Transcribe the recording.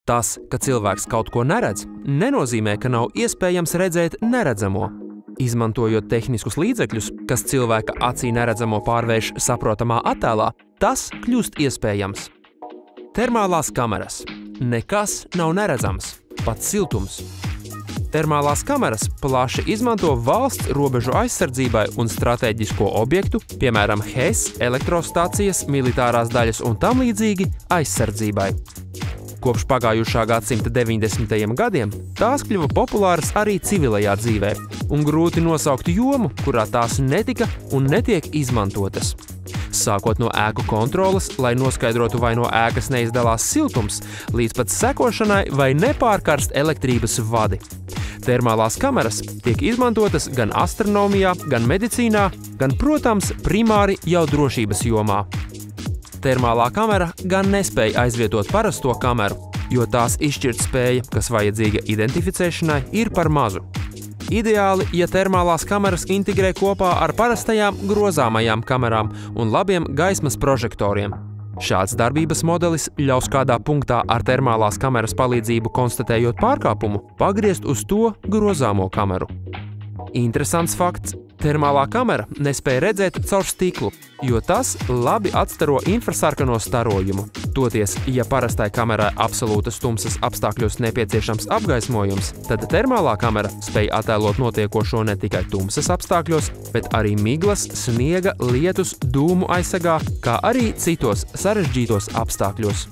Tas, ka cilvēks kaut ko neredz, nenozīmē, ka nav iespējams redzēt neredzamo. Izmantojot tehniskus līdzekļus, kas cilvēka acī neredzamo pārvērš saprotamā attēlā, tas kļūst iespējams. Termālās kameras. Nekas nav neredzams, pat siltums. Termālās kameras plaši izmanto valsts robežu aizsardzībai un stratēģisko objektu, piemēram, HES, elektrostācijas, militārās daļas un tam līdzīgi aizsardzībai. Kopš pagājušā gadsimta 90. gadiem tās kļuva populāras arī civilajā dzīvē, un grūti nosaukt jomu, kurā tās netika un netiek izmantotas. Sākot no ēku kontroles, lai noskaidrotu, vai no ēkas neizdalās siltums, līdz pat sekošanai vai nepārkarst elektrības vadi. Termālās kameras tiek izmantotas gan astronomijā, gan medicīnā, gan, protams, primāri jau drošības jomā. Termālā kamera gan nespēja aizvietot parasto kameru, jo tās izšķirtspēja, kas vajadzīga identificēšanai, ir par mazu. Ideāli, ja termālās kameras integrē kopā ar parastajām grozāmajām kamerām un labiem gaismas prožektoriem. Šāds darbības modelis ļaus kādā punktā ar termālās kameras palīdzību konstatējot pārkāpumu, pagriezt uz to grozāmo kameru. Interesants fakts. Termālā kamera nespēja redzēt caur stiklu, jo tas labi atstaro infrasarkano starojumu. Toties, ja parastai kamerai absolūtas tumsas apstākļos nepieciešams apgaismojums, tad termālā kamera spēj attēlot notiekošo ne tikai tumsas apstākļos, bet arī miglas, sniega, lietus, dūmu aizsegā, kā arī citos sarežģītos apstākļos.